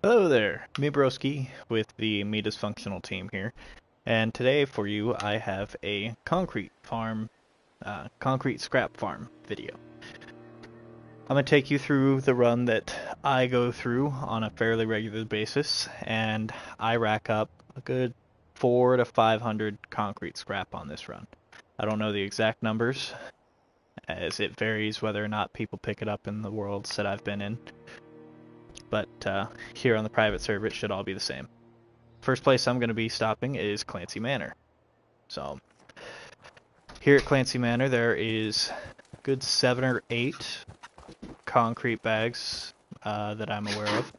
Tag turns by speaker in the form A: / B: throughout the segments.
A: Hello there, me Broski with the Me Dysfunctional team here, and today for you I have a concrete scrap farm video. I'm going to take you through the run that I go through on a fairly regular basis, and I rack up a good 400 to 500 concrete scrap on this run. I don't know the exact numbers, as it varies whether or not people pick it up in the worlds that I've been in. But here on the private server it should all be the same. First place I'm going to be stopping is Clancy Manor. So here at Clancy Manor there is a good 7 or 8 concrete bags that I'm aware of.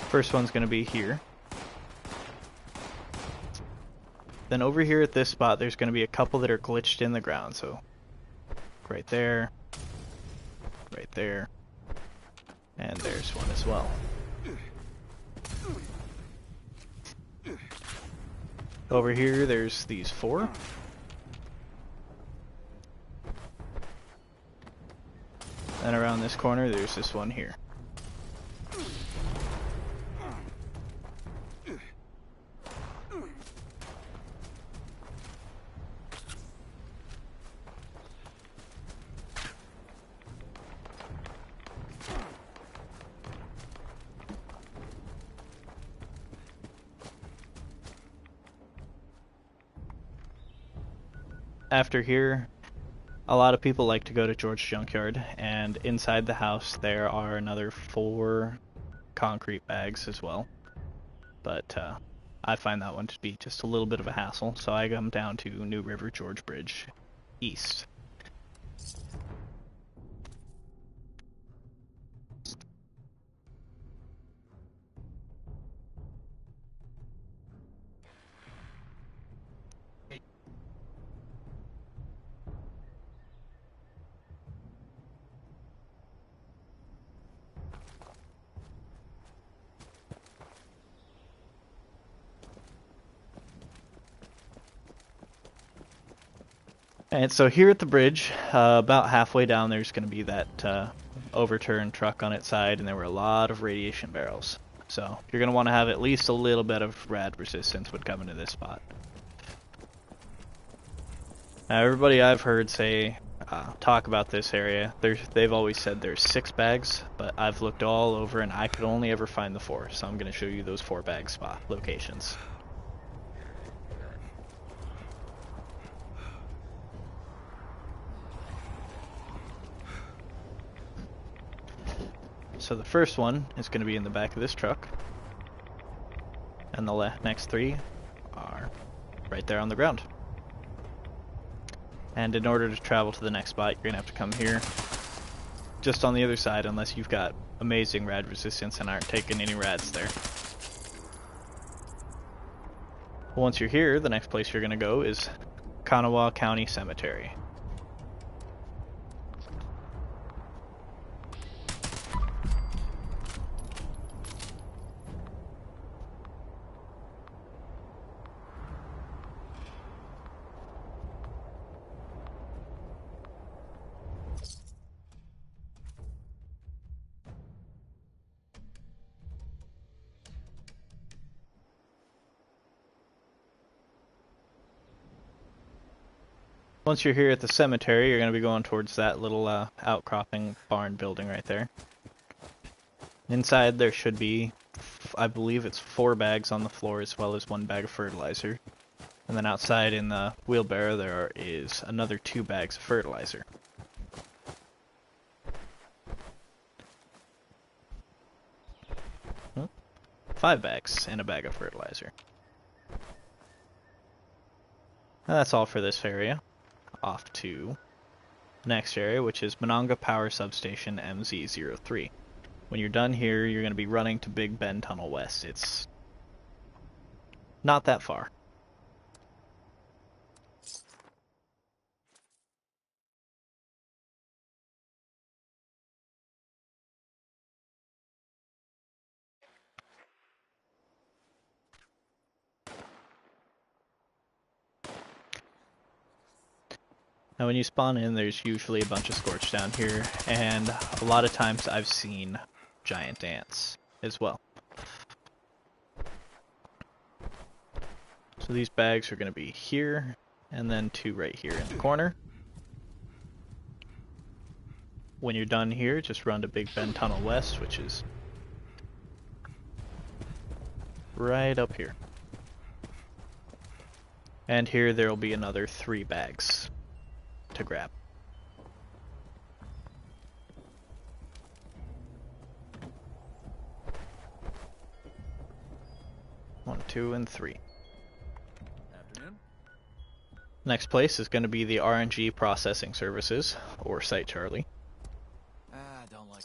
A: First one's going to be here. Then over here at this spot there's going to be a couple that are glitched in the ground. So right there, right there, and there's one as well. Over here there's these 4. And around this corner there's this one here. After here, a lot of people like to go to George Junkyard, and inside the house there are another 4 concrete bags as well. But I find that one to be just a little bit of a hassle, so I come down to New River George Bridge East. And so here at the bridge, about halfway down there's going to be that overturned truck on its side, and there were a lot of radiation barrels. So you're going to want to have at least a little bit of rad resistance when coming to this spot. Now everybody I've heard say, talk about this area, they've always said there's 6 bags, but I've looked all over and I could only ever find the 4, so I'm going to show you those 4 bag spot locations. So the first one is going to be in the back of this truck, and the next 3 are right there on the ground. And in order to travel to the next spot, you're going to have to come here, just on the other side, unless you've got amazing rad resistance and aren't taking any rads there. Once you're here, the next place you're going to go is Kanawha County Cemetery. Once you're here at the cemetery, you're going to be going towards that little outcropping barn building right there. Inside there should be, I believe it's 4 bags on the floor as well as 1 bag of fertilizer. And then outside in the wheelbarrow there is another 2 bags of fertilizer. Well, 5 bags and a bag of fertilizer. And that's all for this area. Off to the next area, which is Monongah Power Substation MZ03. When you're done here, you're going to be running to Big Bend Tunnel West. It's not that far. Now when you spawn in, there's usually a bunch of scorch down here, and a lot of times I've seen giant ants as well. So these bags are going to be here, and then 2 right here in the corner. When you're done here, just run to Big Bend Tunnel West, which is right up here. And here there will be another 3 bags to grab. One, 2, and 3.
B: Afternoon.
A: Next place is going to be the RNG Processing Services, or Site Charlie.
B: Don't like.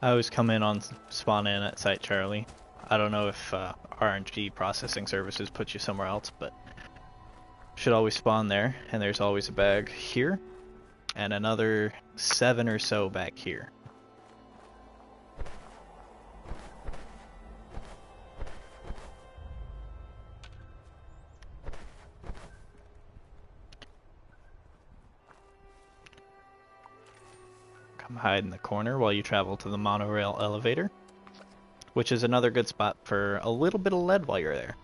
A: I always come in on spawn in at Site Charlie. I don't know if RNG Processing Services put you somewhere else, but should always spawn there. And there's always a bag here, and another 7 or so back here. Come hide in the corner while you travel to the monorail elevator, which is another good spot for a little bit of lead while you're there.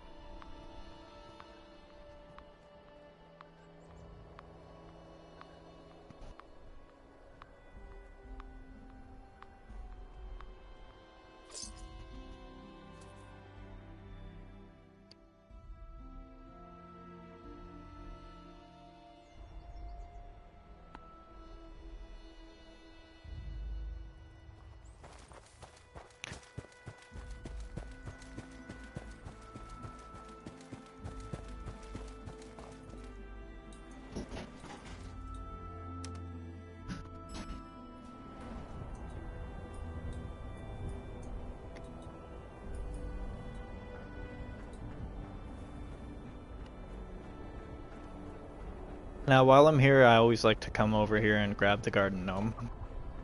A: Now while I'm here, I always like to come over here and grab the garden gnome.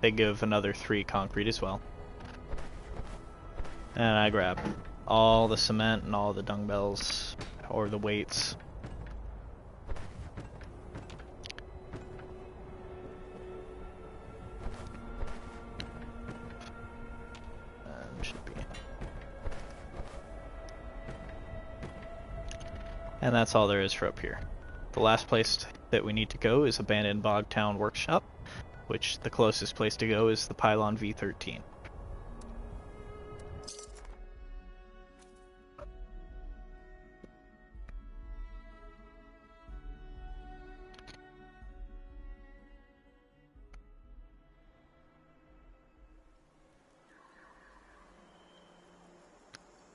A: They give another 3 concrete as well. And I grab all the cement and all the dumbbells, or the weights. Should be. And that's all there is for up here. The last place that we need to go is abandoned Bog Town Workshop, which the closest place to go is the Pylon V13.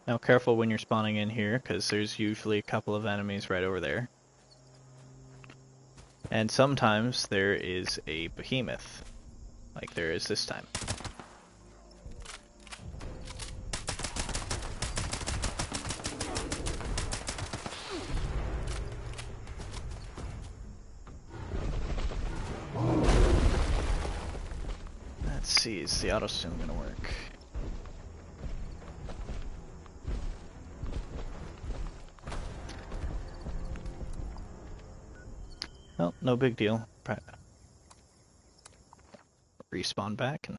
A: Now careful when you're spawning in here, because there's usually a couple of enemies right over there. And sometimes there is a behemoth, like there is this time. Let's see, is the auto soon gonna work? Well, no big deal. Respawn back and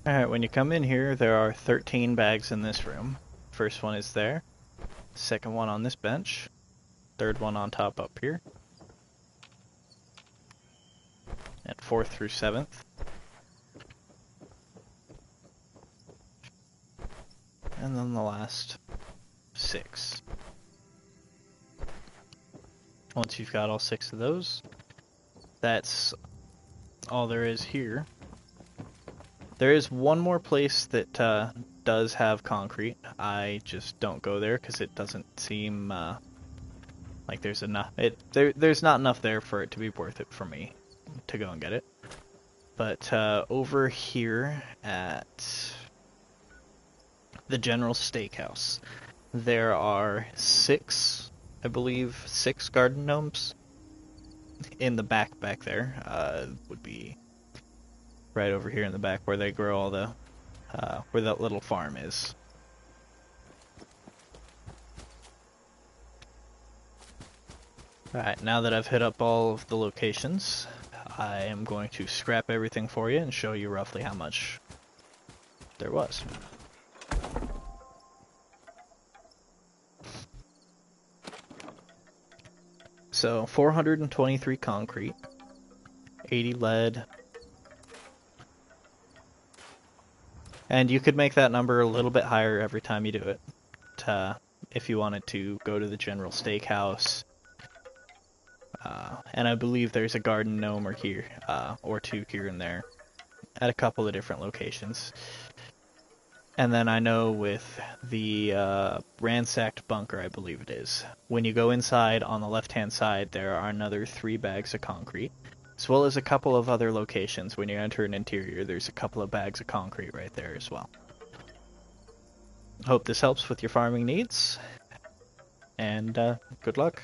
A: Alright, when you come in here, there are 13 bags in this room. First one is there. Second one on this bench. Third one on top up here. And 4th through 7th. And then the last 6. Once you've got all 6 of those, that's all there is here. There is one more place that does have concrete. I just don't go there because it doesn't seem like there's enough. There's not enough there for it to be worth it for me to go and get it. But over here at the General Steakhouse, there are 6, I believe, 6 garden gnomes in the back there. Would be right over here in the back where they grow all the, where that little farm is. Alright, now that I've hit up all of the locations, I am going to scrap everything for you and show you roughly how much there was. So 423 concrete, 80 lead, and you could make that number a little bit higher every time you do it. If you wanted to go to the General Steakhouse, and I believe there's a garden gnome or here, or 2 here and there, at a couple of different locations. And then I know with the ransacked bunker, I believe it is, when you go inside on the left-hand side, there are another 3 bags of concrete, as well as a couple of other locations. When you enter an interior, there's a couple of bags of concrete right there as well. Hope this helps with your farming needs, and good luck.